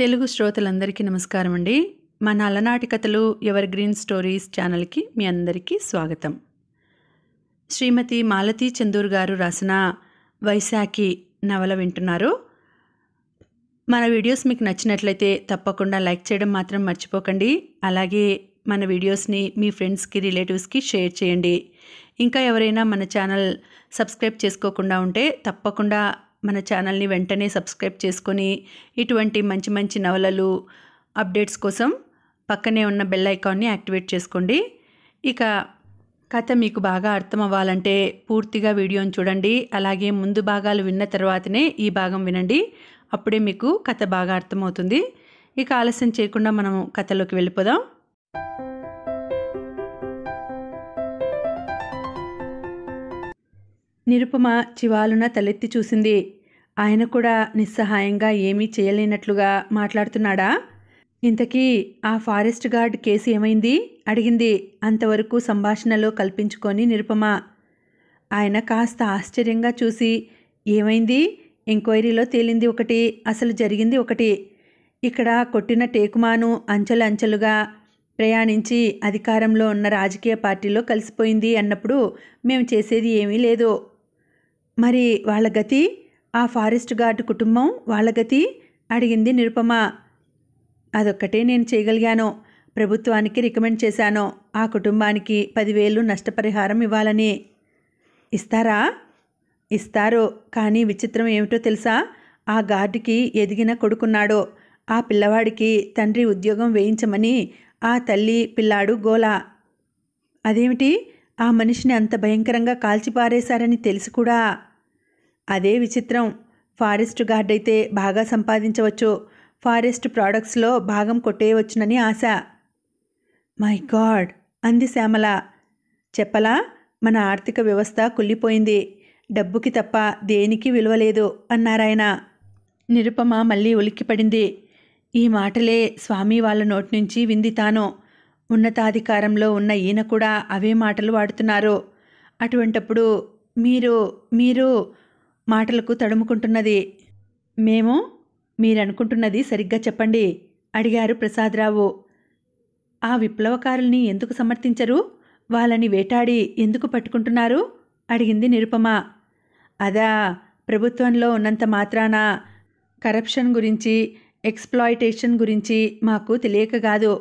తెలుగు శ్రోతలందరికీ నమస్కారం అండి. మన అలనాటి కథలు ఎవర్ గ్రీన్ స్టోరీస్ ఛానల్కి మీ అందరికీ స్వాగతం. శ్రీమతి మాలతీ చందూర్ గారు రాసిన వైశాఖి నవల వింటున్నారు. మన వీడియోస్ మీకు నచ్చినట్లయితే తప్పకుండా లైక్ చేయడం మాత్రం మర్చిపోకండి. అలాగే మన వీడియోస్ని మీ ఫ్రెండ్స్కి, రిలేటివ్స్కి షేర్ చేయండి. ఇంకా ఎవరైనా మన ఛానల్ సబ్స్క్రైబ్ చేసుకోకుండా ఉంటే తప్పకుండా మన ఛానల్ని వెంటనే సబ్స్క్రైబ్ చేసుకొని ఇటువంటి మంచి మంచి నవలలు అప్డేట్స్ కోసం పక్కనే ఉన్న బెల్ ఐకాన్ని యాక్టివేట్ చేసుకోండి. ఇక కథ మీకు బాగా అర్థం అవ్వాలంటే పూర్తిగా వీడియోని చూడండి. అలాగే ముందు భాగాలు విన్న తర్వాతనే ఈ భాగం వినండి. అప్పుడే మీకు కథ బాగా అర్థమవుతుంది. ఇక ఆలస్యం చేయకుండా మనం కథలోకి వెళ్ళిపోదాం. నిరుపమ చివాలున తలెత్తి చూసింది. ఆయన కూడా నిస్సహాయంగా ఏమీ చేయలేనట్లుగా మాట్లాడుతున్నాడా? ఇంతకీ ఆ ఫారెస్ట్ గార్డ్ కేసు ఏమైంది అడిగింది అంతవరకు సంభాషణలో కల్పించుకొని నిరుపమ. ఆయన కాస్త ఆశ్చర్యంగా చూసి, ఏమైంది? ఎంక్వైరీలో తేలింది ఒకటి, అసలు జరిగింది ఒకటి. ఇక్కడ కొట్టిన టేకుమాను అంచెలంచెలుగా ప్రయాణించి అధికారంలో ఉన్న రాజకీయ పార్టీలో కలిసిపోయింది అన్నప్పుడు మేము చేసేది ఏమీ లేదు. మరి వాళ్ళ గతి, ఆ ఫారెస్ట్ గార్డ్ కుటుంబం వాళ్ళ గతి అడిగింది నిరుపమ. అదొక్కటే నేను చేయగలిగాను. ప్రభుత్వానికి రికమెండ్ చేశాను ఆ కుటుంబానికి 10,000 నష్టపరిహారం ఇవ్వాలని. ఇస్తారా? ఇస్తారు. కానీ విచిత్రం ఏమిటో తెలుసా? ఆ గార్డుకి ఎదిగిన కొడుకున్నాడు. ఆ పిల్లవాడికి తండ్రి ఉద్యోగం వేయించమని ఆ తల్లి పిల్లాడు గోల. అదేమిటి? ఆ మనిషిని అంత భయంకరంగా కాల్చిపారేశారని తెలిసి కూడా. అదే విచిత్రం. ఫారెస్ట్ గార్డ్ అయితే బాగా సంపాదించవచ్చు, ఫారెస్ట్ ప్రోడక్ట్స్లో భాగం కొట్టేయవచ్చునని ఆశ. మై గాడ్ అంది శ్యామల. చెప్పలా, మన ఆర్థిక వ్యవస్థ కుళ్ళిపోయింది. డబ్బుకి తప్ప దేనికి విలువలేదు అన్నారాయన. నిరుపమ మళ్ళీ ఉలిక్కిపడింది. ఈ మాటలే స్వామి వాళ్ళ నోటి నుంచి వింది తాను. ఉన్నతాధికారంలో ఉన్న ఈయన కూడా అవే మాటలు వాడుతున్నారు. అటువంటప్పుడు మీరు మాటలకు తడుముకుంటున్నది. మేము? మీరనుకుంటున్నది సరిగ్గా చెప్పండి అడిగారు ప్రసాదరావు. ఆ విప్లవకారుల్ని ఎందుకు సమర్థించరు? వాళ్ళని వేటాడి ఎందుకు పట్టుకుంటున్నారు అడిగింది నిరుపమ. అదా, ప్రభుత్వంలో ఉన్నంత మాత్రాన కరప్షన్ గురించి, ఎక్స్‌ప్లాయిటేషన్ గురించి మాకు తెలియక కాదు.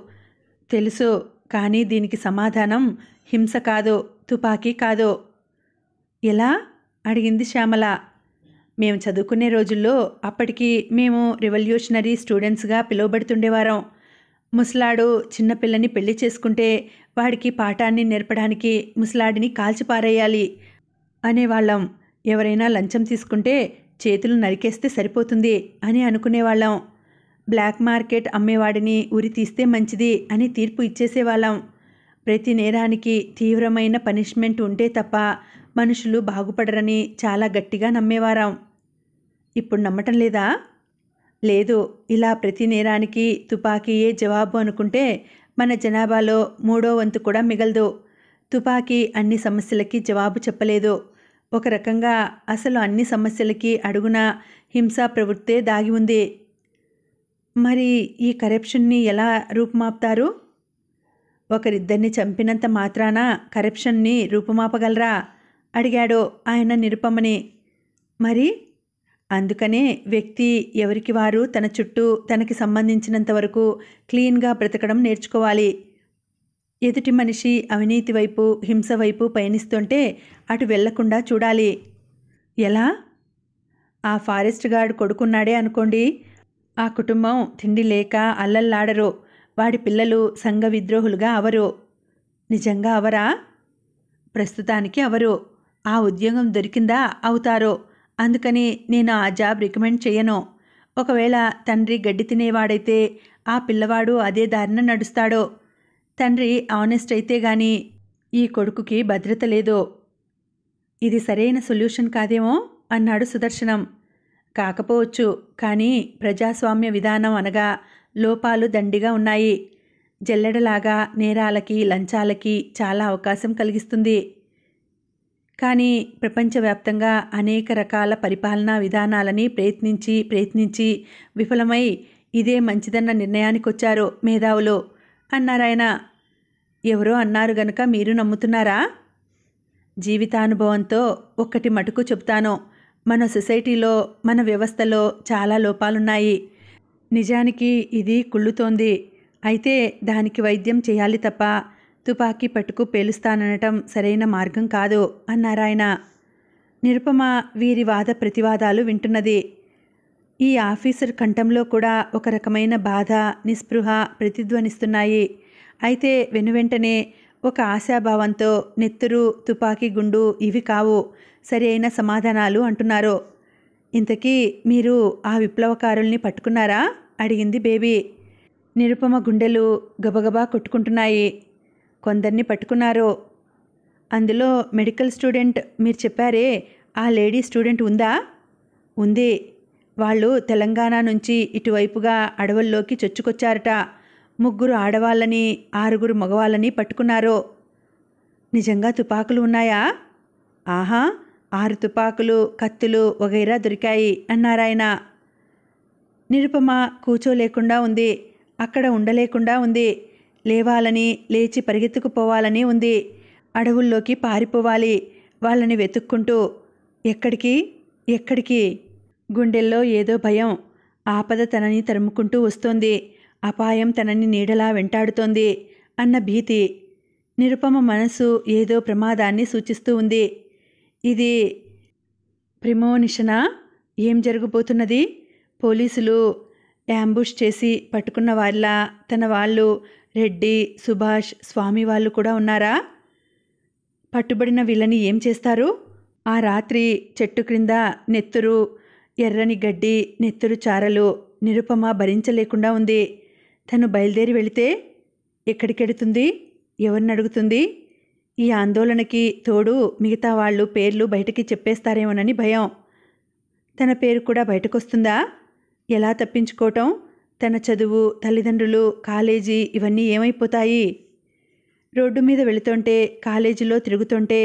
తెలుసు. కానీ దీనికి సమాధానం హింస కాదు, తుపాకీ కాదు. ఎలా అడిగింది శ్యామల. మేము చదువుకునే రోజుల్లో అప్పటికి మేము రెవల్యూషనరీ స్టూడెంట్స్గా పిలువబడుతుండేవారం. ముసలాడు చిన్నపిల్లని పెళ్లి చేసుకుంటే వాడికి పాఠాన్ని నేర్పడానికి ముసలాడిని కాల్చిపారేయాలి అనేవాళ్ళం. ఎవరైనా లంచం తీసుకుంటే చేతులు నరికేస్తే సరిపోతుంది అని అనుకునేవాళ్ళం. బ్లాక్ మార్కెట్ అమ్మేవాడిని ఉరి తీస్తే మంచిది అని తీర్పు ఇచ్చేసేవాళ్ళం. ప్రతి నేరానికి తీవ్రమైన పనిష్మెంట్ ఉంటే తప్ప మనుషులు బాగుపడరని చాలా గట్టిగా నమ్మేవారం. ఇప్పుడు నమ్మటం లేదా? లేదు. ఇలా ప్రతి నేరానికి తుపాకీయే జవాబు అనుకుంటే మన జనాభాలో 3వ వంతు కూడా మిగలదు. తుపాకీ అన్ని సమస్యలకి జవాబు చెప్పలేదు. ఒక రకంగా అసలు అన్ని సమస్యలకి అడుగున హింసా ప్రవృత్తే దాగి ఉంది. మరి ఈ కరప్షన్ని ఎలా రూపుమాపుతారు? ఒకరిద్దరిని చంపినంత మాత్రాన కరప్షన్ని రూపుమాపగలరా అడిగాడు ఆయన నిరుపమని. మరి అందుకనే వ్యక్తి ఎవరికి వారు తన చుట్టూ తనకి సంబంధించినంత వరకు క్లీన్గా బ్రతకడం నేర్చుకోవాలి. ఎదుటి మనిషి అవినీతి వైపు, హింస వైపు పయనిస్తుంటే అటు వెళ్లకుండా చూడాలి. ఎలా? ఆ ఫారెస్ట్ గార్డ్ కొడుకున్నాడే అనుకోండి. ఆ కుటుంబం తిండి లేక అల్లల్లాడరు. వాడి పిల్లలు సంఘ విద్రోహులుగా అవరు. నిజంగా అవరా? ప్రస్తుతానికి అవరు. ఆ ఉద్యోగం దొరికిందా అవుతారు. అందుకని నేను ఆ జాబ్ రికమెండ్ చేయను. ఒకవేళ తండ్రి గడ్డి తినేవాడైతే ఆ పిల్లవాడు అదే దారిన నడుస్తాడు. తండ్రి ఆనెస్ట్ అయితే గాని ఈ కొడుకుకి భద్రత లేదు. ఇది సరైన సొల్యూషన్ కాదేమో అన్నాడు సుదర్శనం. కాకపోవచ్చు. కానీ ప్రజాస్వామ్య విధానం అనగా లోపాలు దండిగా ఉన్నాయి. జల్లెడలాగా నేరాలకి, లంచాలకి చాలా అవకాశం కలిగిస్తుంది. కానీ ప్రపంచవ్యాప్తంగా అనేక రకాల పరిపాలనా విధానాలని ప్రయత్నించి విఫలమై ఇదే మంచిదన్న నిర్ణయానికొచ్చారు మేధావులు అన్నారాయన. ఎవరో అన్నారు గనుక మీరు నమ్ముతున్నారా? జీవితానుభవంతో ఒక్కటి మటుకు చెప్తాను. మన సొసైటీలో, మన వ్యవస్థలో చాలా లోపాలున్నాయి. నిజానికి ఇది కుళ్ళుతోంది. అయితే దానికి వైద్యం చేయాలి తప్ప తుపాకీ పట్టుకు పేలుస్తాననటం సరైన మార్గం కాదు అన్నారాయన. నిరుపమ వీరి వాద ప్రతివాదాలు వింటున్నది. ఈ ఆఫీసర్ కంఠంలో కూడా ఒక రకమైన బాధ, నిస్పృహ ప్రతిధ్వనిస్తున్నాయి. అయితే వెనువెంటనే ఒక ఆశాభావంతో నెత్తురు, తుపాకీ గుండు ఇవి కావు, సరి అయిన సమాధానాలు అంటున్నారు. ఇంతకీ మీరు ఆ విప్లవకారుల్ని పట్టుకున్నారా? అడిగింది బేబీ. నిరుపమ గుండెలు గబగబా కొట్టుకుంటున్నాయి. కొందరిని పట్టుకున్నారు. అందులో మెడికల్ స్టూడెంట్ మీరు చెప్పారే, ఆ లేడీ స్టూడెంట్ ఉందా? ఉంది. వాళ్ళు తెలంగాణ నుంచి ఇటువైపుగా అడవుల్లోకి చొచ్చుకొచ్చారట. 3 ఆడవాళ్ళని 6 మగవాళ్ళని పట్టుకున్నారు. నిజంగా తుపాకులు ఉన్నాయా? ఆహా, 6 తుపాకులు, కత్తులు వగైరా దొరికాయి అన్నారాయన. నిరుపమ కూచోలేకుండా ఉంది. అక్కడ ఉండలేకుండా ఉంది. లేవాలని, లేచి పరిగెత్తుకుపోవాలని ఉంది. అడవుల్లోకి పారిపోవాలి, వాళ్ళని వెతుక్కుంటూ. ఎక్కడికి? ఎక్కడికి? గుండెల్లో ఏదో భయం. ఆపద తనని తరుముకుంటూ వస్తోంది. అపాయం తనని నీడలా వెంటాడుతోంది అన్న భీతి. నిరుపమ మనసు ఏదో ప్రమాదాన్ని సూచిస్తూ ఉంది. ఇది ప్రిమోనిషనా? ఏం జరగబోతున్నది? పోలీసులు యాంబుష్ చేసి పట్టుకున్న వాళ్ళ తన వాళ్ళు రెడ్డి, సుభాష్, స్వామి వాళ్ళు కూడా ఉన్నారా? పట్టుబడిన వీళ్ళని ఏం చేస్తారు? ఆ రాత్రి చెట్టు క్రింద నెత్తురు, ఎర్రని గడ్డి, నెత్తురు చారలు నిరుపమ భరించలేకుండా ఉంది. తను బయలుదేరి వెళితే ఎక్కడికెడుతుంది? ఎవరిని అడుగుతుంది? ఈ ఆందోళనకి తోడు మిగతా వాళ్ళు పేర్లు బయటికి చెప్పేస్తారేమోనని భయం. తన పేరు కూడా బయటకొస్తుందా? ఎలా తప్పించుకోవటం? తన చదువు, తల్లిదండ్రులు, కాలేజీ ఇవన్నీ ఏమైపోతాయి? రోడ్డు మీద వెళుతుంటే, కాలేజీలో తిరుగుతుంటే,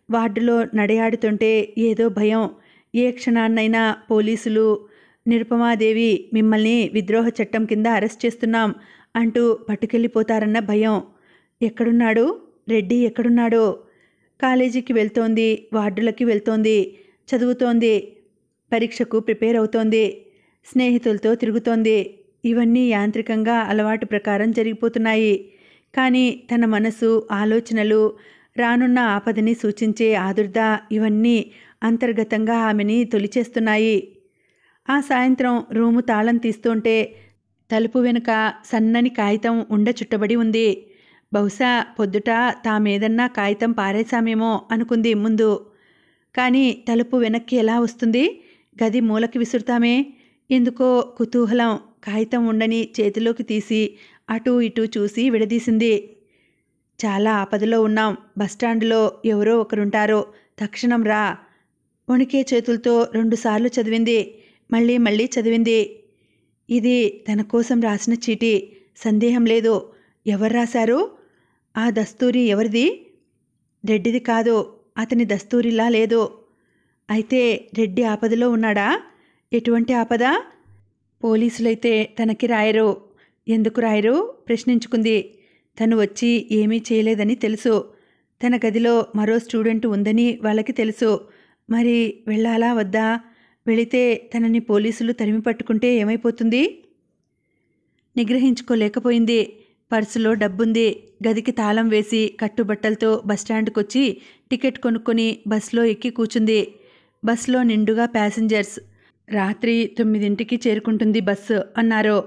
వార్డులో నడయాడుతుంటే ఏదో భయం. ఏ క్షణాన్నైనా పోలీసులు నిరుపమాదేవి మిమ్మల్ని విద్రోహ చట్టం కింద అరెస్ట్ చేస్తున్నాం అంటూ పట్టుకెళ్ళిపోతారన్న భయం. ఎక్కడున్నాడు రెడ్డి? ఎక్కడున్నాడో? కాలేజీకి వెళ్తోంది, వార్డులకి వెళ్తోంది, చదువుతోంది, పరీక్షకు ప్రిపేర్ అవుతోంది, స్నేహితులతో తిరుగుతోంది. ఇవన్నీ యాంత్రికంగా అలవాటు ప్రకారం జరిగిపోతున్నాయి. కానీ తన మనసు, ఆలోచనలు, రానున్న ఆపదని సూచించే ఆదుర్ద ఇవన్నీ అంతర్గతంగా ఆమెని తొలిచేస్తున్నాయి. ఆ సాయంత్రం రూము తాళం తీస్తుంటే తలుపు వెనుక సన్నని కాగితం ఉండ చుట్టబడి ఉంది. బహుశా పొద్దుట తామేదన్నా కాగితం పారేశామేమో అనుకుంది ముందు. కానీ తలుపు వెనక్కి ఎలా వస్తుంది? గది మూలకి విసురుతామే. ఎందుకో కుతూహలం కాగితం ఉండని చేతిలోకి తీసి అటూ ఇటూ చూసి విడదీసింది. చాలా ఆపదలో ఉన్నాం. బస్టాండులో ఎవరో ఒకరుంటారో, తక్షణం రా. వణికే చేతులతో 2 సార్లు చదివింది. మళ్ళీ మళ్ళీ చదివింది. ఇది తన కోసం రాసిన చీటీ, సందేహం లేదు. ఎవరు రాశారు? ఆ దస్తూరి ఎవరిది? రెడ్డిది కాదు. అతని దస్తూరిలా లేదు. అయితే రెడ్డి ఆపదలో ఉన్నాడా? ఎటువంటి ఆపద? పోలీసులైతే తనకి రాయరు. ఎందుకు రాయరు? ప్రశ్నించుకుంది. తను వచ్చి ఏమీ చేయలేదని తెలుసు. తన గదిలో మరో స్టూడెంట్ ఉందని వాళ్ళకి తెలుసు. మరి వెళ్ళాలా వద్దా? వెళితే తనని పోలీసులు తరిమి పట్టుకుంటే ఏమైపోతుంది? నిగ్రహించుకోలేకపోయింది. పర్సులో డబ్బుంది. గదికి తాళం వేసి కట్టుబట్టలతో బస్టాండ్కొచ్చి టికెట్ కొనుక్కొని బస్లో ఎక్కి కూర్చుంది. బస్లో నిండుగా ప్యాసింజర్స్. రాత్రి 9ంటికి చేరుకుంటుంది బస్సు అన్నారు.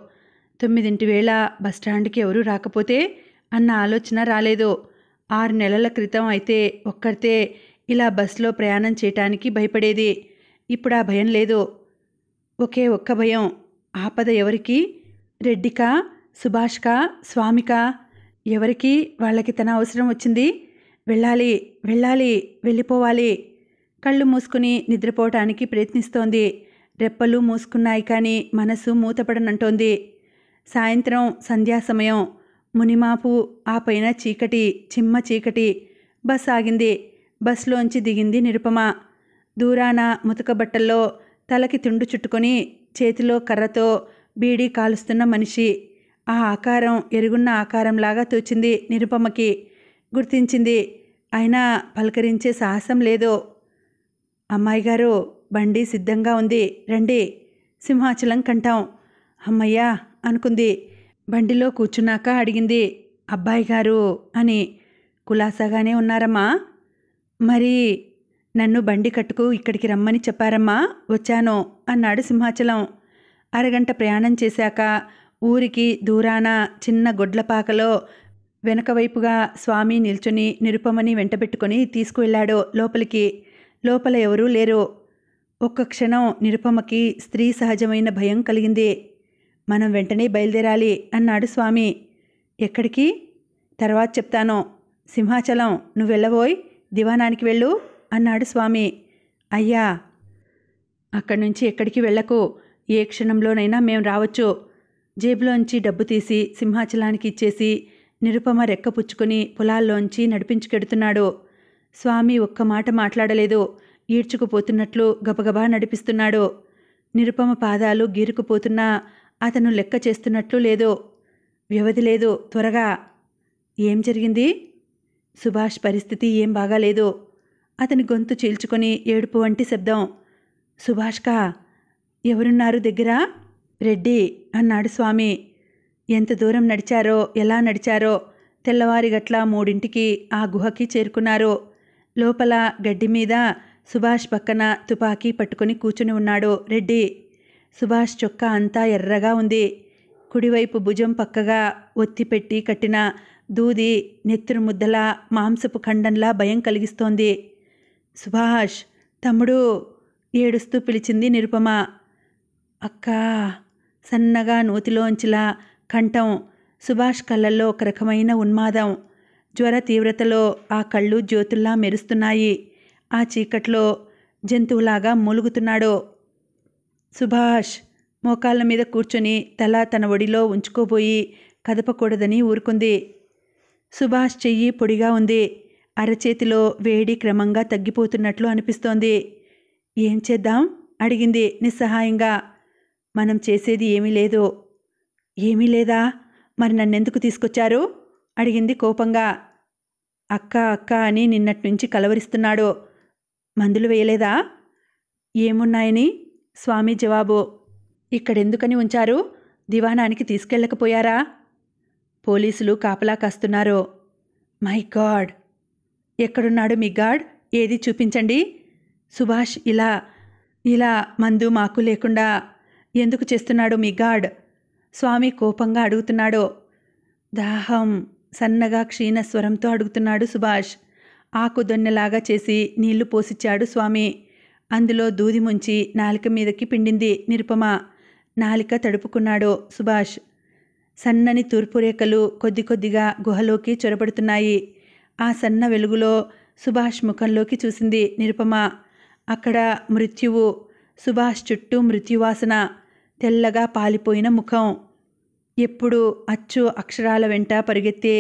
9 వేళ బస్టాండ్కి ఎవరూ రాకపోతే అన్న ఆలోచన రాలేదు. 6 నెలల క్రితం అయితే ఒక్కరితే ఇలా బస్లో ప్రయాణం చేయటానికి భయపడేది. ఇప్పుడు ఆ భయం లేదు. ఒకే ఒక్క భయం. ఆపద ఎవరికి? రెడ్డికా? సుభాష్కా? స్వామికా? ఎవరికి? వాళ్ళకి తన అవసరం వచ్చింది. వెళ్ళాలి, వెళ్ళాలి, వెళ్ళిపోవాలి. కళ్ళు మూసుకుని నిద్రపోవటానికి ప్రయత్నిస్తోంది. రెప్పలు మూసుకున్నాయి కానీ మనసు మూతపడనంటోంది. సాయంత్రం సంధ్యా సమయం. మునిమాపు, ఆ పైన చీకటి, చిమ్మ చీకటి. బస్ ఆగింది. బస్లోంచి దిగింది నిరుపమ. దూరాన ముతక బట్టల్లో తలకి తుండు చుట్టుకొని చేతిలో కర్రతో బీడీ కాలుస్తున్న మనిషి. ఆ ఆకారం ఎరుగున్న ఆకారంలాగా తోచింది నిరుపమకి. గుర్తించింది. అయినా పలకరించే సాహసం లేదు. అమ్మాయి గారు, బండి సిద్ధంగా ఉంది, రండి, సింహాచలం కంటాం. అమ్మయ్యా అనుకుంది. బండిలో కూర్చున్నాక అడిగింది, అబ్బాయి గారు అని. కులాసాగానే ఉన్నారమ్మా? మరి నన్ను బండి కట్టుకు ఇక్కడికి రమ్మని చెప్పారమ్మా, వచ్చాను అన్నాడు సింహాచలం. అరగంట ప్రయాణం చేశాక ఊరికి దూరాన చిన్న గొడ్లపాకలో వెనకవైపుగా స్వామి నిల్చుని నిరుపమని వెంటబెట్టుకుని తీసుకువెళ్ళాడు లోపలికి. లోపల ఎవరూ లేరు. ఒక్క క్షణం నిరుపమకి స్త్రీ సహజమైన భయం కలిగింది. మనం వెంటనే బయలుదేరాలి అన్నాడు స్వామి. ఎక్కడికి? తర్వాత చెప్తాను. సింహాచలం, నువ్వెళ్ళబోయ్, దివానానికి వెళ్ళు అన్నాడు స్వామి. అయ్యా, అక్కడి నుంచి ఎక్కడికి వెళ్ళకు, ఏ క్షణంలోనైనా మేం రావచ్చు. జేబులోంచి డబ్బు తీసి సింహాచలానికి ఇచ్చేసి నిరుపమ రెక్క పుచ్చుకుని పొలాల్లోంచి నడిపించుకెడుతున్నాడు. స్వామి ఒక్క మాట మాట్లాడలేదు. ఈడ్చుకుపోతున్నట్లు గబగబా నడిపిస్తున్నాడు. నిరుపమ పాదాలు గీరుకుపోతున్నా అతను లెక్క చేస్తున్నట్లు లేదు. వ్యవధి లేదు, త్వరగా. ఏం జరిగింది? సుభాష్ పరిస్థితి ఏం బాగాలేదు. అతని గొంతు చీల్చుకొని ఏడుపు వంటి శబ్దం. సుభాష్కా? ఎవరున్నారు దగ్గర? రెడ్డి అన్నాడు స్వామి. ఎంత దూరం నడిచారో, ఎలా నడిచారో. తెల్లవారి గట్ల 3ంటికి ఆ గుహకి చేరుకున్నారు. లోపల గడ్డి మీద సుభాష్ పక్కన తుపాకీ పట్టుకుని కూర్చుని ఉన్నాడు రెడ్డి. సుభాష్ చొక్కా అంతా ఎర్రగా ఉంది. కుడివైపు భుజం పక్కగా ఒత్తిపెట్టి కట్టిన దూది నెత్తురు ముద్దలా, మాంసపు ఖండంలా భయం కలిగిస్తోంది. సుభాష్, తమ్ముడు ఏడుస్తూ పిలిచింది నిరుపమ. అక్కా సన్నగా నూతిలోంచిలా కంఠం. సుభాష్ కళ్ళల్లో ఒక రకమైన ఉన్మాదం. జ్వర తీవ్రతలో ఆ కళ్ళు జ్యోతుల్లా మెరుస్తున్నాయి. ఆ చీకట్లో జంతువులాగా మూలుగుతున్నాడు. సుభాష్ మోకాళ్ళ మీద కూర్చొని తల తన ఒడిలో ఉంచుకోబోయి కదపకూడదని ఊరుకుంది. సుభాష్ చెయ్యి పొడిగా ఉంది. అరచేతిలో వేడి క్రమంగా తగ్గిపోతున్నట్లు అనిపిస్తోంది. ఏం చేద్దాం అడిగింది నిస్సహాయంగా. మనం చేసేది ఏమీ లేదు. ఏమీ లేదా? మరి నన్నెందుకు తీసుకొచ్చారు అడిగింది కోపంగా. అక్క అక్క అని నిన్నట్నుంచి కలవరిస్తున్నాడు. మందులు వేయలేదా? ఏమున్నాయని స్వామి జవాబు. ఇక్కడెందుకని ఉంచారు? దివానానికి తీసుకెళ్ళకపోయారా? పోలీసులు కాపలా కాస్తున్నారు. మై గాడ్, ఎక్కడున్నాడు మీ గాడ్? ఏది చూపించండి. సుభాష్ ఇలా మందు మాకు లేకుండా ఎందుకు చేస్తున్నాడు మీ గాడ్? స్వామి కోపంగా అడుగుతున్నాడు. దాహం, సన్నగా క్షీణస్వరంతో అడుగుతున్నాడు సుభాష్. ఆకు దొన్నెలాగా చేసి నీళ్లు పోసిచ్చాడు స్వామి. అందులో దూది ముంచి నాలిక మీదకి పిండింది నిరుపమ. నాలిక తడుపుకున్నాడు సుభాష్. సన్నని తూర్పు రేఖలు కొద్ది కొద్దిగా గుహలోకి చొరబడుతున్నాయి. ఆ సన్న వెలుగులో సుభాష్ ముఖంలోకి చూసింది నిరుపమ. అక్కడ మృత్యువు. సుభాష్ చుట్టూ మృత్యువాసన. తెల్లగా పాలిపోయిన ముఖం. ఎప్పుడు అచ్చు అక్షరాల వెంట పరిగెత్తే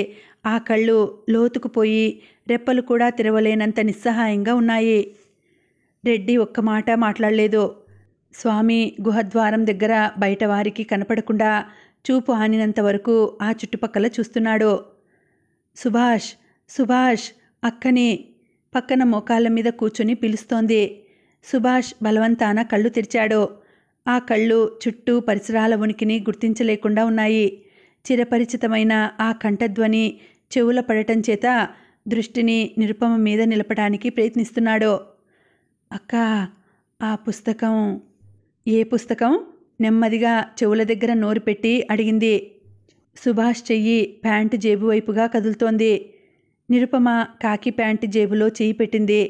ఆ కళ్ళు లోతుకుపోయి రెప్పలు కూడా తెరవలేనంత నిస్సహాయంగా ఉన్నాయి. రెడ్డి ఒక్క మాట మాట్లాడలేదు. స్వామి గుహద్వారం దగ్గర బయటవారికి కనపడకుండా చూపు ఆనినంత వరకు ఆ చుట్టుపక్కల చూస్తున్నాడు. సుభాష్, సుభాష్ అక్కని పక్కన మోకాళ్ళ మీద కూర్చుని పిలుస్తోంది. సుభాష్ బలవంతాన కళ్ళు తెరిచాడు. ఆ కళ్ళు చుట్టూ పరిసరాల ఉనికిని గుర్తించలేకుండా ఉన్నాయి. చిరపరిచితమైన ఆ కంఠధ్వని చెవుల పడటం చేత దృష్టిని నిరుపమ మీద నిలపడానికి ప్రయత్నిస్తున్నాడు. అక్కా, ఆ పుస్తకం. ఏ పుస్తకం? నెమ్మదిగా చెవుల దగ్గర నోరు పెట్టి అడిగింది. సుభాష్ చెయ్యి ప్యాంటు జేబు వైపుగా కదులుతోంది. నిరుపమ కాకి ప్యాంటు జేబులో చెయ్యి పెట్టింది.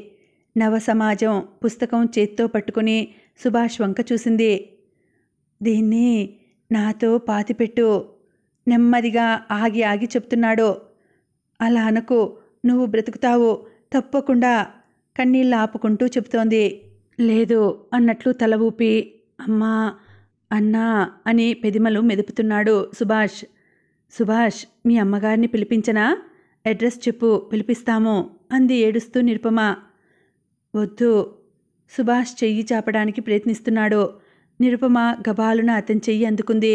నవసమాజం పుస్తకం చేత్తో పట్టుకుని సుభాష్ వంక చూసింది. దీన్ని నాతో పాతిపెట్టు, నెమ్మదిగా ఆగి ఆగి చెప్తున్నాడు. అలా అనకు, నువ్వు బ్రతుకుతావు తప్పకుండా, కన్నీళ్ళు ఆపుకుంటూ చెబుతోంది. లేదు అన్నట్లు తల ఊపి అమ్మా, అన్నా అని పెదిమలు మెదుపుతున్నాడు సుభాష్. సుభాష్, మీ అమ్మగారిని పిలిపించనా? అడ్రస్ చెప్పు, పిలిపిస్తాము అంది ఏడుస్తూ నిరుపమ. వద్దు. సుభాష్ చెయ్యి చాపడానికి ప్రయత్నిస్తున్నాడు. నిరుపమ గబాలున అతని చెయ్యి అందుకుంది.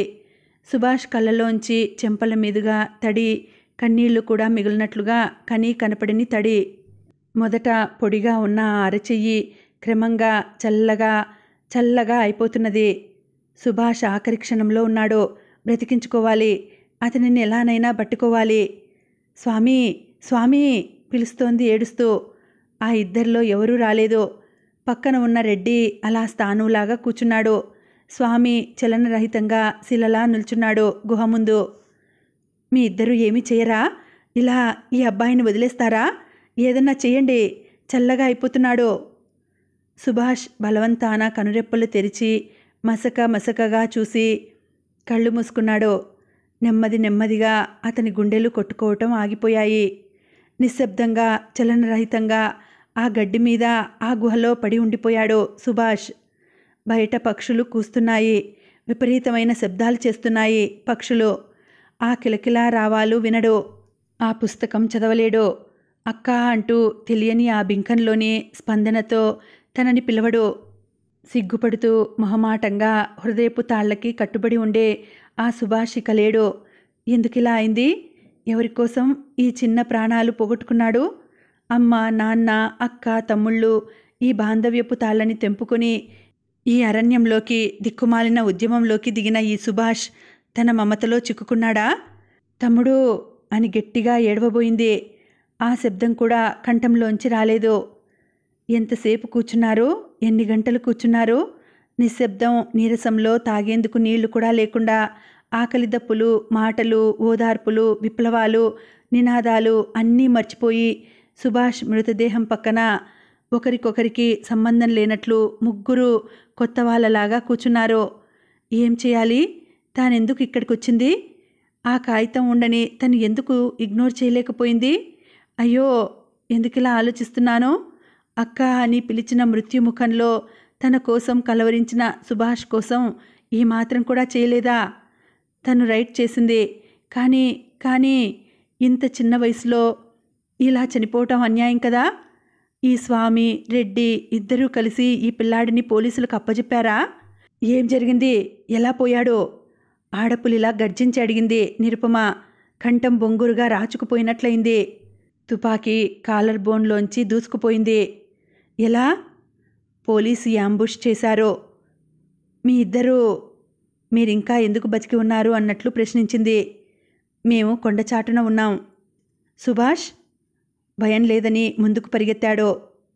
సుభాష్ కళ్ళలోంచి చెంపల మీదుగా తడి, కన్నీళ్లు కూడా మిగిలినట్లుగా కనీ కనపడని తడి. మొదట పొడిగా ఉన్న ఆ అరచెయ్యి క్రమంగా చల్లగా అయిపోతున్నది. సుభాష్ ఆఖరి క్షణంలో ఉన్నాడు. బ్రతికించుకోవాలి. అతనిని ఎలానైనా పట్టుకోవాలి. స్వామి, స్వామి పిలుస్తోంది ఏడుస్తూ. ఆ ఇద్దరిలో ఎవరూ రాలేదు. పక్కన ఉన్న రెడ్డి అలా స్థానువులాగా కూర్చున్నాడు. స్వామి చలనరహితంగా శిలలా నిల్చున్నాడు గుహ ముందు. మీ ఇద్దరూ ఏమీ చేయరా? ఇలా ఈ అబ్బాయిని వదిలేస్తారా? ఏదన్నా చెయ్యండి, చల్లగా అయిపోతున్నాడు. సుభాష్ బలవంతాన కనురెప్పలు తెరిచి మసకగా చూసి కళ్ళు మూసుకున్నాడు. నెమ్మదిగా అతని గుండెలు కొట్టుకోవటం ఆగిపోయాయి. నిశ్శబ్దంగా చలనరహితంగా ఆ గడ్డి మీద ఆ గుహలో పడి ఉండిపోయాడు సుభాష్. బయట పక్షులు కూస్తున్నాయి. విపరీతమైన శబ్దాలు చేస్తున్నాయి పక్షులు. ఆ కిలకిలా రావాలు వినడు. ఆ పుస్తకం చదవలేడు. అక్క అంటూ తెలియని ఆ బింకంలోని స్పందనతో తనని పిలవడు. సిగ్గుపడుతూ మొహమాటంగా హృదయపు తాళ్లకి కట్టుబడి ఉండే ఆ సుభాష్ ఇక లేడు. ఎందుకిలా అయింది? ఎవరికోసం ఈ చిన్న ప్రాణాలు పోగొట్టుకున్నాడు? అమ్మ, నాన్న, అక్క, తమ్ముళ్ళు ఈ బాంధవ్యపు తాళ్ళని తెంపుకొని ఈ అరణ్యంలోకి, దిక్కుమాలిన ఉద్యమంలోకి దిగిన ఈ సుభాష్ తన మమతలో చిక్కుకున్నాడా? తమ్ముడు అని గట్టిగా ఏడవబోయింది. ఆ శబ్దం కూడా కంఠంలోంచి రాలేదు. ఎంతసేపు కూర్చున్నారు? ఎన్ని గంటలు కూర్చున్నారు? నిశ్శబ్దం, నీరసంలో తాగేందుకు నీళ్లు కూడా లేకుండా ఆకలి దప్పులు, మాటలు, ఓదార్పులు, విప్లవాలు, నినాదాలు అన్నీ మర్చిపోయి సుభాష్ మృతదేహం పక్కన ఒకరికొకరికి సంబంధం లేనట్లు ముగ్గురు కొత్త వాళ్ళలాగా కూర్చున్నారు. ఏం చేయాలి? తానెందుకు ఇక్కడికొచ్చింది? ఆ కాగితం ఉండని తను ఎందుకు ఇగ్నోర్ చేయలేకపోయింది? అయ్యో, ఎందుకిలా ఆలోచిస్తున్నాను? అక్క అని పిలిచిన మృత్యుముఖంలో తన కోసం కలవరించిన సుభాష్ కోసం ఈ మాత్రం కూడా చేయలేదా? తను రైట్ చేసింది. కానీ ఇంత చిన్న వయసులో ఇలా చనిపోవటం అన్యాయం కదా? ఈ స్వామి, రెడ్డి ఇద్దరూ కలిసి ఈ పిల్లాడిని పోలీసులకు అప్పజెప్పారా? ఏం జరిగింది? ఎలా పోయాడో? ఆడపులిలా గర్జించి అడిగింది నిరుపమ. కంఠం బొంగురుగా రాచుకుపోయినట్లయింది. తుపాకీ కాలర్ బోన్లోంచి దూసుకుపోయింది. ఎలా? పోలీసు యాంబుష్ చేశారు. మీ ఇద్దరూ మీరింకా ఎందుకు బతికి ఉన్నారు అన్నట్లు ప్రశ్నించింది. మేము కొండచాటున ఉన్నాం. సుభాష్ భయం లేదని ముందుకు పరిగెత్తాడు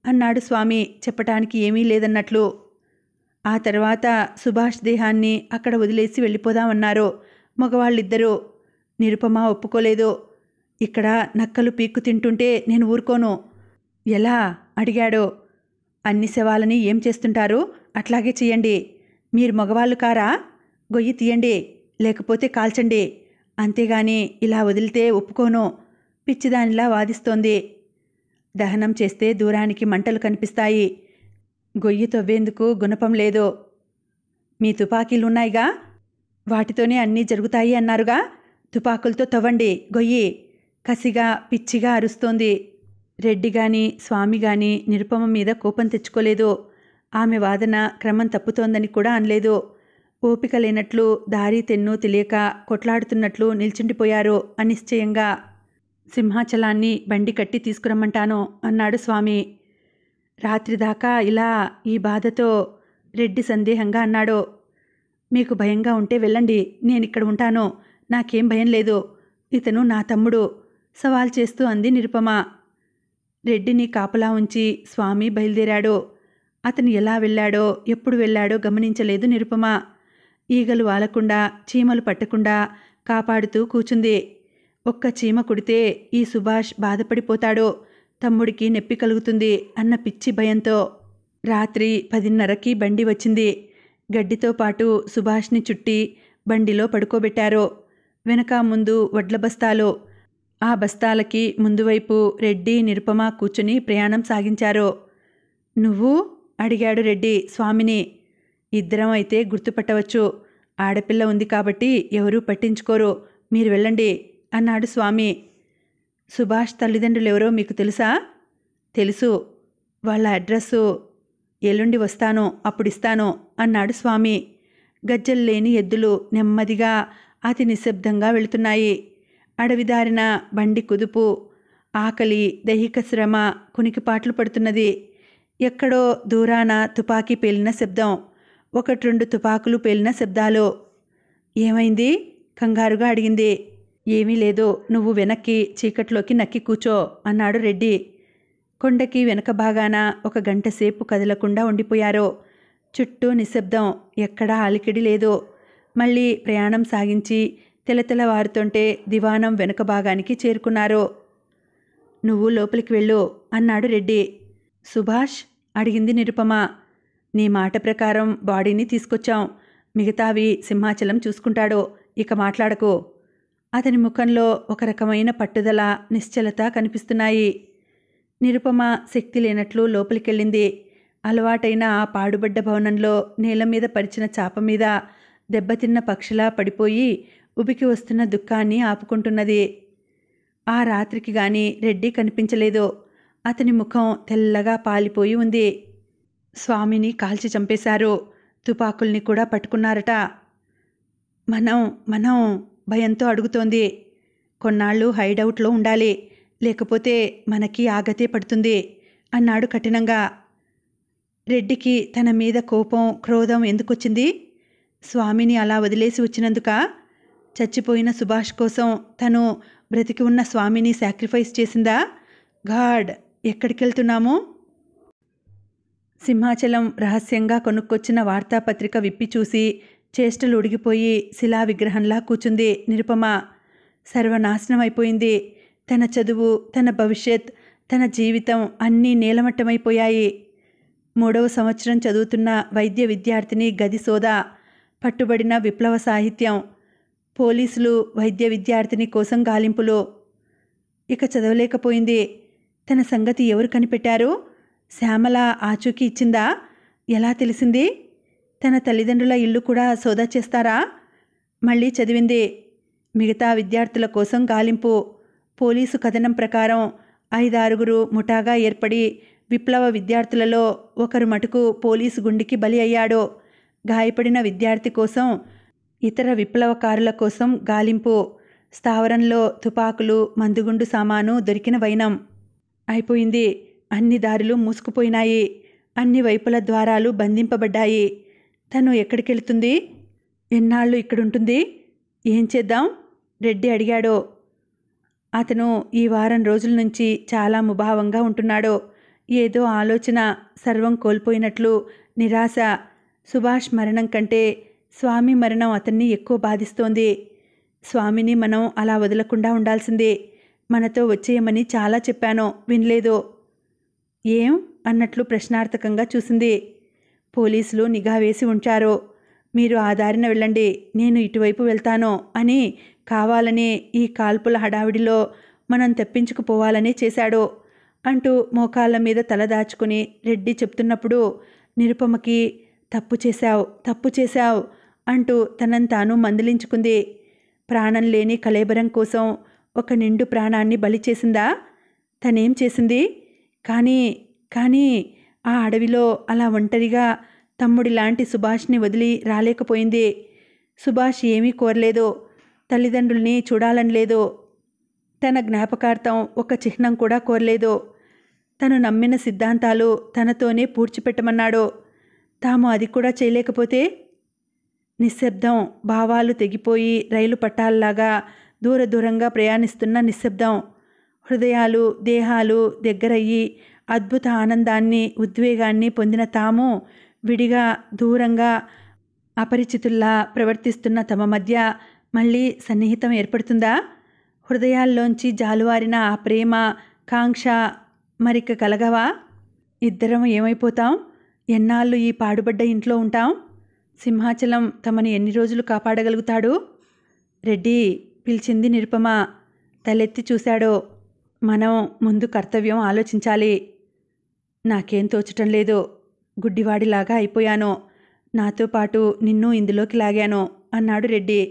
అన్నాడు స్వామి చెప్పటానికి ఏమీ లేదన్నట్లు. ఆ తర్వాత సుభాష్ దేహాన్ని అక్కడ వదిలేసి వెళ్ళిపోదామన్నారు మగవాళ్ళిద్దరూ. నిరుపమ ఒప్పుకోలేదు. ఇక్కడ నక్కలు పీక్కు తింటుంటే నేను ఊరుకోను. ఎలా? అడిగాడు. అన్ని శవాలని ఏం చేస్తుంటారు? అట్లాగే చెయ్యండి. మీరు మగవాళ్ళు కారా? గొయ్యి తీయండి, లేకపోతే కాల్చండి. అంతేగాని ఇలా వదిలితే ఒప్పుకోను పిచ్చిదానిలా వాదిస్తోంది. దహనం చేస్తే దూరానికి మంటలు కనిపిస్తాయి. గొయ్యి తవ్వేందుకు గుణపం లేదు. మీ తుపాకీలున్నాయిగా, వాటితోనే అన్నీ జరుగుతాయి అన్నారుగా. తుపాకులతో తవ్వండి గొయ్యి. కసిగా పిచ్చిగా అరుస్తోంది. రెడ్డి గాని స్వామి గాని నిరుపమ మీద కోపం తెచ్చుకోలేదు. ఆమె వాదన క్రమం తప్పుతోందని కూడా అనలేదు. ఓపిక లేనట్లు, దారి తెన్ను తెలియక కొట్లాడుతున్నట్లు నిల్చుండిపోయారు అనిశ్చయంగా. సింహాచలాన్ని బండి కట్టి తీసుకురమ్మంటాను అన్నాడు స్వామి. రాత్రిదాకా ఇలా ఈ బాధతో రెడ్డి సందేహంగా అన్నాడు. మీకు భయంగా ఉంటే వెళ్ళండి, నేనిక్కడ ఉంటాను. నాకేం భయం లేదు. ఇతను నా తమ్ముడు సవాల్ చేస్తూ అంది నిరుపమ. రెడ్డిని కాపలా ఉంచి స్వామి బయలుదేరాడు. అతను ఎలా వెళ్ళాడో, ఎప్పుడు వెళ్ళాడో గమనించలేదు నిరుపమ. ఈగలు వాలకుండా, చీమలు పట్టకుండా కాపాడుతూ కూచుంది. ఒక్క చీమ కుడితే ఈ సుభాష్ బాధపడిపోతాడు, తమ్ముడికి నొప్పి కలుగుతుంది అన్న పిచ్చి భయంతో. రాత్రి 10:30కి బండి వచ్చింది. గడ్డితో పాటు సుభాష్ని చుట్టి బండిలో పడుకోబెట్టారు. వెనక ముందు వడ్ల బస్తాలు. ఆ బస్తాలకి ముందువైపు రెడ్డి, నిరుపమ కూర్చుని ప్రయాణం సాగించారు. నువ్వు? అడిగాడు రెడ్డి స్వామిని. ఇద్దరం అయితే గుర్తుపట్టవచ్చు. ఆడపిల్ల ఉంది కాబట్టి ఎవరూ పట్టించుకోరు. మీరు వెళ్ళండి అన్నాడు స్వామి. సుభాష్ తల్లిదండ్రులెవరో మీకు తెలుసా? తెలుసు. వాళ్ళ అడ్రస్సు ఎల్లుండి వస్తాను, అప్పుడిస్తాను అన్నాడు స్వామి. గజ్జల్లేని ఎద్దులు నెమ్మదిగా అతి నిశ్శబ్దంగా వెళుతున్నాయి. అడవిదారిన బండి కుదుపు, ఆకలి, దైహిక శ్రమ, కునికిపాట్లు పడుతున్నది. ఎక్కడో దూరాన తుపాకీ పేలిన శబ్దం, 1-2 తుపాకులు పేలిన శబ్దాలు. ఏమైంది? కంగారుగా అడిగింది. ఏమీ లేదు, నువ్వు వెనక్కి చీకట్లోకి నక్కి కూచో అన్నాడు రెడ్డి. కొండకి వెనక భాగాన 1 గంట సేపు కదలకుండా ఉండిపోయారు. చుట్టూ నిశ్శబ్దం, ఎక్కడా అలికిడి లేదు. మళ్ళీ ప్రయాణం సాగించి తెలతెలవారుతుంటే దివాణం వెనక భాగానికి చేరుకున్నారు. నువ్వు లోపలికి వెళ్ళు అన్నాడు రెడ్డి. సుభాష్ అడిగింది నిరుపమ. నీ మాట ప్రకారం బాడీని తీసుకొచ్చాం, మిగతావి సింహాచలం చూసుకుంటాడు, ఇక మాట్లాడకు. అతని ముఖంలో ఒక రకమైన పట్టుదల, నిశ్చలత కనిపిస్తున్నాయి. నిరుపమ శక్తి లేనట్లు లోపలికెళ్ళింది. అలవాటైన ఆ పాడుబడ్డ భవనంలో నేల మీద పరిచిన చాప మీద దెబ్బతిన్న పక్షిలా పడిపోయి ఉబికి వస్తున్న దుఃఖాన్ని ఆపుకుంటున్నది. ఆ రాత్రికి గాని రెడ్డి కనిపించలేదు. అతని ముఖం తెల్లగా పాలిపోయి ఉంది. స్వామిని కాల్చి చంపేశారు, తుపాకుల్ని కూడా పట్టుకున్నారట. మనం భయంతో అడుగుతోంది. కొన్నాళ్ళు హైడౌట్లో ఉండాలి, లేకపోతే మనకి ఆగతే పడుతుంది అన్నాడు కఠినంగా. రెడ్డికి తన మీద కోపం, క్రోధం ఎందుకొచ్చింది? స్వామిని అలా వదిలేసి వచ్చినందుక? చచ్చిపోయిన సుభాష్ కోసం తను బ్రతికి ఉన్న స్వామిని సాక్రిఫైస్ చేసిందా? గాడ్, ఎక్కడికెళ్తున్నాము? సింహాచలం రహస్యంగా కొనుక్కొచ్చిన వార్తాపత్రిక విప్పి చూసి చేష్టలు ఉడిగిపోయి శిలా విగ్రహంలా కూచుంది నిరుపమ. సర్వనాశనం అయిపోయింది. తన చదువు, తన భవిష్యత్, తన జీవితం అన్నీ నేలమట్టమైపోయాయి. 3వ సంవత్సరం చదువుతున్న వైద్య విద్యార్థిని గది సోదా, పట్టుబడిన విప్లవ సాహిత్యం, పోలీసులు వైద్య విద్యార్థిని కోసం గాలింపులు. ఇక చదవలేకపోయింది. తన సంగతి ఎవరు కనిపెట్టారు? శ్యామల ఆచూకీ ఇచ్చిందా? ఎలా తెలిసింది? తన తల్లిదండ్రుల ఇల్లు కూడా సోదా చేస్తారా? మళ్ళీ చదివింది. మిగతా విద్యార్థుల కోసం గాలింపు. పోలీసు కథనం ప్రకారం 5-6 ముఠాగా ఏర్పడి విప్లవ విద్యార్థులలో ఒకరు మటుకు పోలీసు గుండికి బలి అయ్యాడు. గాయపడిన విద్యార్థి కోసం, ఇతర విప్లవకారుల కోసం గాలింపు. స్థావరంలో తుపాకులు, మందుగుండు సామాను దొరికిన వైనం. అయిపోయింది. అన్ని దారులు మూసుకుపోయినాయి. అన్ని వైపుల ద్వారాలు బంధింపబడ్డాయి. తను ఎక్కడికెళ్తుంది? ఎన్నాళ్ళు ఇక్కడుంటుంది? ఏం చేద్దాం? రెడ్డి అడిగాడు. అతను ఈ వారం రోజుల నుంచి చాలా ముభావంగా ఉంటున్నాడు. ఏదో ఆలోచన, సర్వం కోల్పోయినట్లు నిరాశ. సుభాష్ మరణం కంటే స్వామి మరణం అతన్ని ఎక్కువ బాధిస్తోంది. స్వామిని మనం అలా వదలకుండా ఉండాల్సిందే. మనతో వచ్చేయమని చాలా చెప్పాను, వినలేదు. ఏం అన్నట్లు ప్రశ్నార్థకంగా చూసింది. పోలీసులు నిఘా వేసి ఉంచారు. మీరు ఆ దారిన వెళ్ళండి, నేను ఇటువైపు వెళ్తాను అని కావాలని ఈ కాల్పుల హడావిడిలో మనం తప్పించుకుపోవాలనే చేశాడు అంటూ మోకాళ్ళ మీద తల దాచుకుని రెడ్డి చెప్తున్నప్పుడు నిరుపమకి తప్పు చేశావు అంటూ తనను తాను మందలించుకుంది. ప్రాణం లేని కళేబరం కోసం ఒక నిండు ప్రాణాన్ని బలి చేసిందా? తనేం చేసింది? కానీ ఆ అడవిలో అలా ఒంటరిగా తమ్ముడిలాంటి సుభాష్ని వదిలి రాలేకపోయింది. సుభాష్ ఏమీ కోరలేదు, తల్లిదండ్రుల్ని చూడాలని లేదు, తన జ్ఞాపకార్థం ఒక చిహ్నం కూడా కోరలేదు. తను నమ్మిన సిద్ధాంతాలు తనతోనే పూడ్చిపెట్టమన్నాడు. తాము అది కూడా చేయలేకపోతే? నిశ్శబ్దం. భావాలు తెగిపోయి రైలు పట్టాల్లాగా దూరంగా ప్రయాణిస్తున్న నిశ్శబ్దం. హృదయాలు, దేహాలు దగ్గరయ్యి అద్భుత ఆనందాన్ని, ఉద్వేగాన్ని పొందిన తాము విడిగా, దూరంగా, అపరిచితుల్లా ప్రవర్తిస్తున్న తమ మధ్య మళ్ళీ సన్నిహితం ఏర్పడుతుందా? హృదయాల్లోంచి జాలువారిన ఆ ప్రేమ, కాంక్ష మరిక కలగవా? ఇద్దరం ఏమైపోతాం? ఎన్నాళ్ళు ఈ పాడుబడ్డ ఇంట్లో ఉంటాం? సింహాచలం తమని ఎన్ని రోజులు కాపాడగలుగుతాడు? రెడ్డి పిలిచింది నిరుపమ. తలెత్తి చూశాడు. మనం ముందు కర్తవ్యం ఆలోచించాలి. నాకేం తోచటం లేదు. గుడ్డివాడిలాగా అయిపోయాను. నాతో పాటు నిన్ను ఇందులోకి లాగాను అన్నాడు రెడ్డి.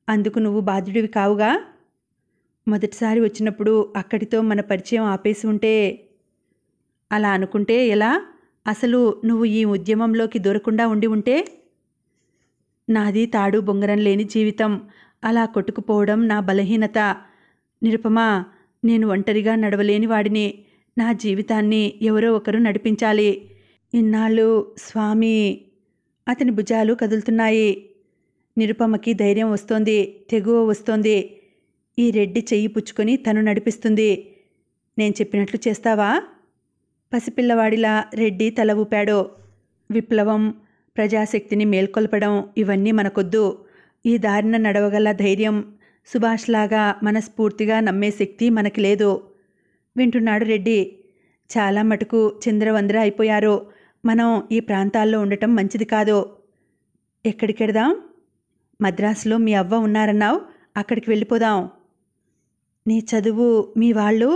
అందుకు నువ్వు బాధ్యుడివి కావుగా? మొదటిసారి వచ్చినప్పుడు అక్కడితో మన పరిచయం ఆపేసి ఉంటే? అలా అనుకుంటే ఎలా? అసలు నువ్వు ఈ ఉద్యమంలోకి దూరకుండా ఉండి ఉంటే? నాది తాడు బొంగరం లేని జీవితం. అలా కొట్టుకుపోవడం నా బలహీనత. నిరుపమా, నేను ఒంటరిగా నడవలేని వాడిని. నా జీవితాన్ని ఎవరో ఒకరు నడిపించాలి. ఇన్నాళ్ళు స్వామి. అతని భుజాలు కదులుతున్నాయి. నిరుపమకి ధైర్యం వస్తోంది, తెగువ వస్తోంది. ఈ రెడ్డి చెయ్యి పుచ్చుకొని తను నడిపిస్తుంది. నేను చెప్పినట్లు చేస్తావా? పసిపిల్లవాడిలా రెడ్డి తల ఊపాడు. విప్లవం, ప్రజాశక్తిని మేల్కొల్పడం ఇవన్నీ మనకొద్దు. ఈ దారిన నడవగల ధైర్యం, సుభాష్లాగా మనస్ఫూర్తిగా నమ్మే శక్తి మనకి లేదు. వింటున్నాడు రెడ్డి. చాలా మటుకు చిందరవందర అయిపోయారు. మనం ఈ ప్రాంతాల్లో ఉండటం మంచిది కాదు. ఎక్కడికెడదాం? మద్రాసులో మీ అవ్వ ఉన్నారన్నావు, అక్కడికి వెళ్ళిపోదాం. నీ చదువు, మీ వాళ్ళు?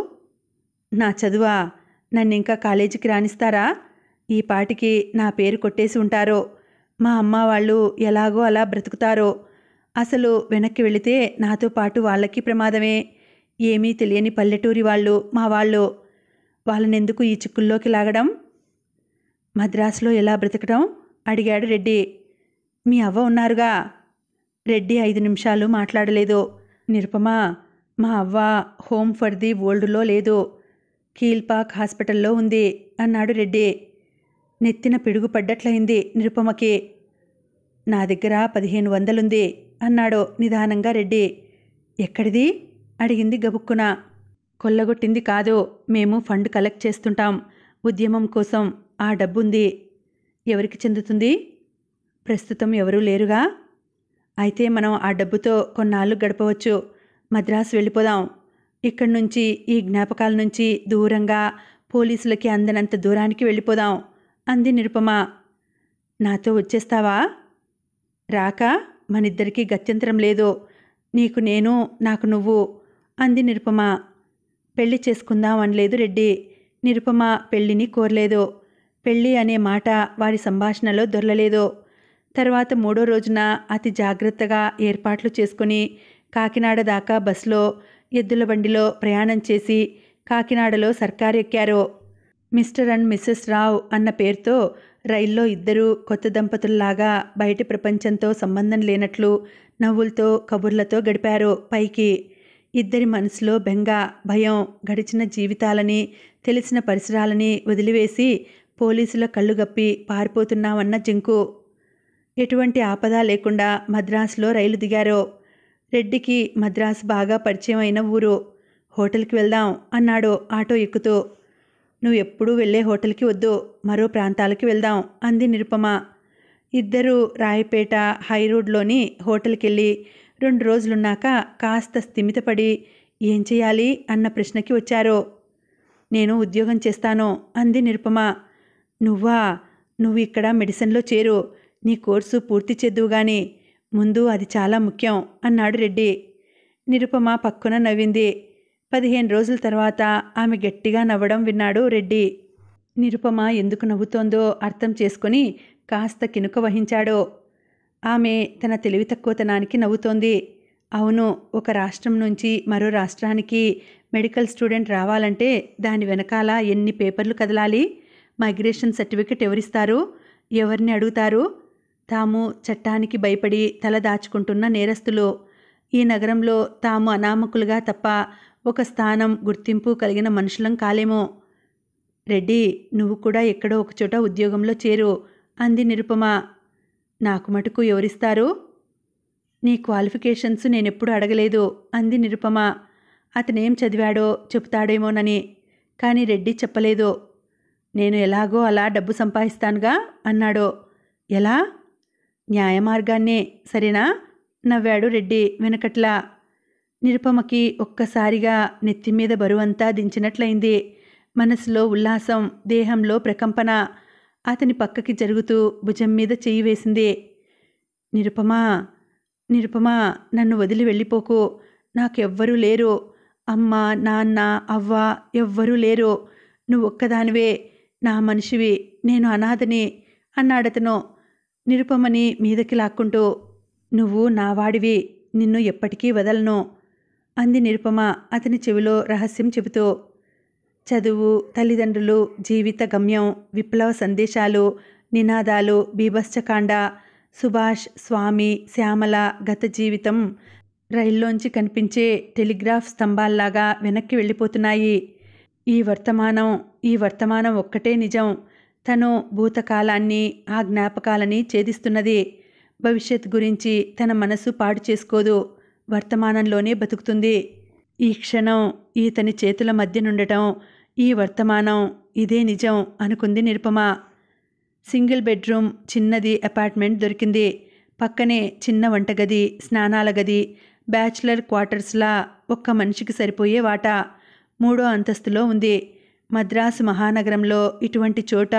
నా చదువా? నన్నింకా కాలేజీకి రాణిస్తారా? ఈ పాటికి నా పేరు కొట్టేసి ఉంటారో. మా అమ్మ వాళ్ళు ఎలాగో అలా బ్రతుకుతారో. అసలు వెనక్కి వెళితే నాతో పాటు వాళ్ళకి ప్రమాదమే. ఏమీ తెలియని పల్లెటూరి వాళ్ళు మా వాళ్ళు. వాళ్ళనెందుకు ఈ చిక్కుల్లోకి లాగడం? మద్రాసులో ఎలా బ్రతకడం? అడిగాడు రెడ్డి. మీ అవ్వ ఉన్నారుగా. రెడ్డి 5 నిమిషాలు మాట్లాడలేదు. నిరుపమా, మా అవ్వ హోమ్ ఫర్ ది ఓల్డ్లో లేదు, కీల్పాక్ హాస్పిటల్లో ఉంది అన్నాడు రెడ్డి. నెత్తిన పిడుగు పడ్డట్లయింది నిరుపమకి. నా దగ్గర 1500 ఉంది అన్నాడు నిదానంగా రెడ్డి. ఎక్కడిది? అడిగింది గబుక్కున. కొల్లగొట్టింది కాదు, మేము ఫండ్ కలెక్ట్ చేస్తుంటాం ఉద్యమం కోసం. ఆ డబ్బుంది. ఎవరికి చెందుతుంది? ప్రస్తుతం ఎవరూ లేరుగా. అయితే మనం ఆ డబ్బుతో కొన్నాళ్ళు గడపవచ్చు. మద్రాసు వెళ్ళిపోదాం. ఇక్కడి నుంచి, ఈ జ్ఞాపకాల నుంచి దూరంగా, పోలీసులకి అందనంత దూరానికి వెళ్ళిపోదాం అంది నిరుపమ. నాతో వచ్చేస్తావా? రాక మనిద్దరికీ గత్యంతరం లేదు. నీకు నేను, నాకు నువ్వు అంది నిరుపమ. పెళ్లి చేసుకుందాం అనలేదు రెడ్డి. నిరుపమ పెళ్లిని కోరలేదు. పెళ్ళి అనే మాట వారి సంభాషణలో దొరలలేదు. తర్వాత 3వ రోజున అతి జాగ్రత్తగా ఏర్పాట్లు చేసుకుని కాకినాడ దాకా బస్సులో, ఎద్దుల బండిలో ప్రయాణం చేసి కాకినాడలో సర్కారు ఎక్కారు. మిస్టర్ అండ్ మిస్సెస్ రావ్ అన్న పేరుతో రైల్లో ఇద్దరూ కొత్త దంపతుల్లాగా బయటి ప్రపంచంతో సంబంధం లేనట్లు నవ్వులతో కబుర్లతో గడిపారు. పైకి ఇద్దరి మనసులో బెంగ, భయం, గడిచిన జీవితాలని, తెలిసిన పరిసరాలని వదిలివేసి పోలీసుల కళ్ళు గప్పి పారిపోతున్నామన్న జింకు. ఎటువంటి ఆపద లేకుండా మద్రాసులో రైలు దిగారు. రెడ్డికి మద్రాసు బాగా పరిచయం అయిన ఊరు. హోటల్కి వెళ్దాం అన్నాడు ఆటో ఎక్కుతూ. నువ్వు ఎప్పుడూ వెళ్ళే హోటల్కి వద్దు, మరో ప్రాంతాలకి వెళ్దాం అంది నిరుపమ. ఇద్దరూ రాయపేట హైరోడ్లోని హోటల్కి వెళ్ళి 2 రోజులున్నాక కాస్త స్థిమితపడి ఏం చేయాలి అన్న ప్రశ్నకి వచ్చారు. నేను ఉద్యోగం చేస్తాను అంది నిరుపమ. నువ్వా? నువ్వు ఇక్కడ మెడిసిన్లో చేరు. నీ కోర్సు పూర్తి చేద్దువు గాని ముందు అది చాలా ముఖ్యం అన్నాడు రెడ్డి. నిరుపమ పక్కున నవ్వింది. 15 రోజుల తర్వాత ఆమె గట్టిగా నవ్వడం విన్నాడు రెడ్డి. నిరుపమ ఎందుకు నవ్వుతోందో అర్థం చేసుకుని కాస్త కినుక వహించాడు. ఆమె తన తెలివి తక్కువతనానికి నవ్వుతోంది. అవును, ఒక రాష్ట్రం నుంచి మరో రాష్ట్రానికి మెడికల్ స్టూడెంట్ రావాలంటే దాని వెనకాల ఎన్ని పేపర్లు కదలాలి? మైగ్రేషన్ సర్టిఫికెట్ ఎవరిస్తారు? ఎవరిని అడుగుతారు? తాము చట్టానికి భయపడి తల దాచుకుంటున్న నేరస్తులు. ఈ నగరంలో తాము అనామకులుగా తప్ప ఒక స్థానం, గుర్తింపు కలిగిన మనుషులం కాలేమో. రెడ్డి, నువ్వు కూడా ఎక్కడో ఒకచోట ఉద్యోగంలో చేరు అంది నిరుపమ. నాకు మటుకు ఎవరిస్తారు? నీ క్వాలిఫికేషన్స్ నేనెప్పుడు అడగలేదు అంది నిరుపమ. అతనేం చదివాడో చెబుతాడేమోనని. కానీ రెడ్డి చెప్పలేదు. నేను ఎలాగో అలా డబ్బు సంపాదిస్తానుగా అన్నాడు. ఎలా? న్యాయమార్గాన్నే, సరేనా? నవ్వాడు రెడ్డి వెనకట్లా. నిరుపమకి ఒక్కసారిగా నెత్తిమీద బరువంతా దించినట్లయింది. మనసులో ఉల్లాసం, దేహంలో ప్రకంపన. అతని పక్కకి జరుగుతూ భుజం మీద చెయ్యి వేసింది. నిరుపమా, నిరుపమా, నన్ను వదిలి వెళ్ళిపోకు. నాకెవ్వరూ లేరు. అమ్మ, నాన్న, అవ్వ ఎవ్వరూ లేరు. నువ్వొక్కదానివే నా మనిషివి. నేను అనాథని అన్నాడతను నిరుపమని మీదకి లాక్కుంటూ. నువ్వు నావాడివి, నిన్ను ఎప్పటికీ వదలను అంది నిరుపమ అతని చెవిలో రహస్యం చెబుతూ. చదువు, తల్లిదండ్రులు, జీవిత గమ్యం, విప్లవ సందేశాలు, నినాదాలు, బీభత్సకాండ, సుభాష్, స్వామి, శ్యామల గత జీవితం రైల్లోంచి కనిపించే టెలిగ్రాఫ్ స్తంభాల్లాగా వెనక్కి వెళ్ళిపోతున్నాయి. ఈ వర్తమానం ఒక్కటే నిజం. తను భూతకాలాన్ని, ఆ జ్ఞాపకాలని ఛేదిస్తున్నది. భవిష్యత్ గురించి తన మనసు పాడు చేసుకోదు. వర్తమానంలోనే బతుకుతుంది. ఈ క్షణం ఈతని చేతుల మధ్యనుండటం, ఈ వర్తమానం, ఇదే నిజం అనుకుంది నిరుపమ. సింగిల్ బెడ్రూమ్ చిన్నది అపార్ట్మెంట్ దొరికింది. పక్కనే చిన్న వంటగది, స్నానాల గది, బ్యాచులర్ క్వార్టర్స్లా ఒక్క మనిషికి సరిపోయే వాటా 3వ అంతస్తులో ఉంది. మద్రాసు మహానగరంలో ఇటువంటి చోట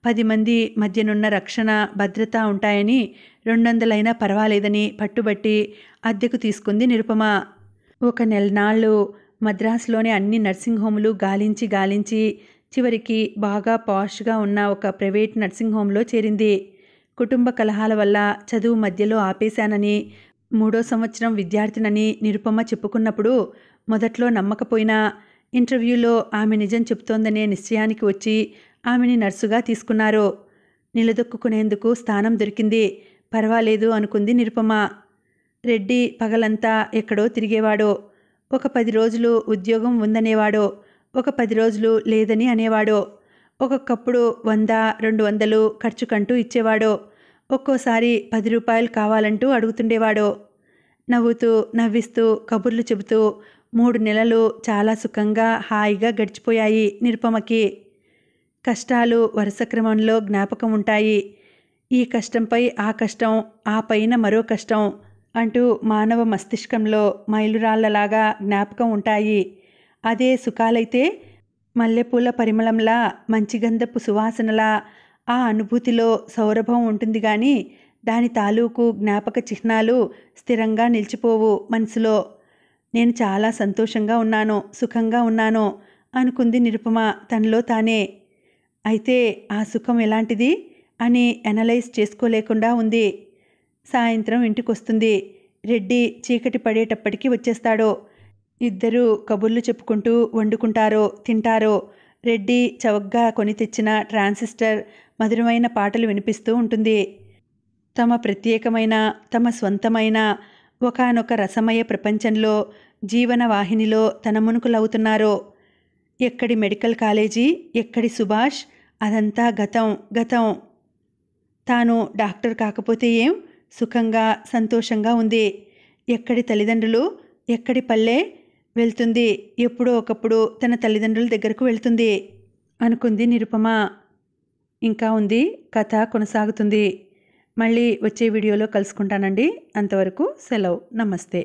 10 మంది మధ్యనున్న రక్షణ, భద్రత ఉంటాయని 200లైనా పర్వాలేదని పట్టుబట్టి అద్దెకు తీసుకుంది నిరుపమ. ఒక నెలనాళ్ళు మద్రాసులోని అన్ని నర్సింగ్ హోములు గాలించి చివరికి బాగా పాష్గా ఉన్న ఒక ప్రైవేట్ నర్సింగ్ హోంలో చేరింది. కుటుంబ కలహాల వల్ల చదువు మధ్యలో ఆపేశానని, 3వ సంవత్సరం విద్యార్థినని నిరుపమ చెప్పుకున్నప్పుడు మొదట్లో నమ్మకపోయినా ఇంటర్వ్యూలో ఆమె నిజం చెప్తోందనే నిశ్చయానికి వచ్చి ఆమెని నర్సుగా తీసుకున్నారు. నిలదొక్కునేందుకు స్థానం దొరికింది. పర్వాలేదు అనుకుంది నిరుపమ. రెడ్డి పగలంతా ఎక్కడో తిరిగేవాడు. ఒక 10 రోజులు ఉద్యోగం ఉందనేవాడు, ఒక 10 రోజులు లేదని అనేవాడు. ఒక్కొక్కప్పుడు 100, 200 ఖర్చుకంటూ ఇచ్చేవాడు. ఒక్కోసారి 10 రూపాయలు కావాలంటూ అడుగుతుండేవాడు. నవ్వుతూ నవ్విస్తూ కబుర్లు చెబుతూ 3 నెలలు చాలా సుఖంగా హాయిగా గడిచిపోయాయి నిరుపమకి. కష్టాలు వరుస క్రమంలో జ్ఞాపకం ఉంటాయి. ఈ కష్టంపై ఆ కష్టం, ఆ పైన మరో కష్టం అంటూ మానవ మస్తిష్కంలో మైలురాళ్లలాగా జ్ఞాపకం ఉంటాయి. అదే సుఖాలైతే మల్లెపూల పరిమళంలా, మంచిగంధపు సువాసనలా ఆ అనుభూతిలో సౌరభం ఉంటుంది గాని దాని తాలూకు జ్ఞాపక చిహ్నాలు స్థిరంగా నిలిచిపోవు మనసులో. నేను చాలా సంతోషంగా ఉన్నాను, సుఖంగా ఉన్నాను అనుకుంది నిరుపమ తనలో తానే. అయితే ఆ సుఖం ఎలాంటిది అని అనలైజ్ చేసుకోలేకుండా ఉంది. సాయంత్రం ఇంటికొస్తుంది. రెడ్డి చీకటి పడేటప్పటికి వచ్చేస్తాడు. ఇద్దరూ కబుర్లు చెప్పుకుంటూ వండుకుంటారో తింటారో. రెడ్డి చవగ్గా కొని తెచ్చిన ట్రాన్సిస్టర్ మధురమైన పాటలు వినిపిస్తూ ఉంటుంది. తమ ప్రత్యేకమైన, తమ స్వంతమైన ఒకానొక రసమయ ప్రపంచంలో, జీవన వాహినిలో తన మునుకులవుతున్నారు. ఎక్కడి మెడికల్ కాలేజీ, ఎక్కడి సుభాష్, అదంతా గతం. తాను డాక్టర్ కాకపోతే ఏం, సుఖంగా సంతోషంగా ఉంది. ఎక్కడి తల్లిదండ్రులు, ఎక్కడి పల్లె, వెళ్తుంది. ఎప్పుడో ఒకప్పుడు తన తల్లిదండ్రుల దగ్గరకు వెళ్తుంది అనుకుంది నిరుపమ. ఇంకా ఉంది, కథ కొనసాగుతుంది. మళ్ళీ వచ్చే వీడియోలో కలుసుకుంటానండి. అంతవరకు సెలవు. నమస్తే.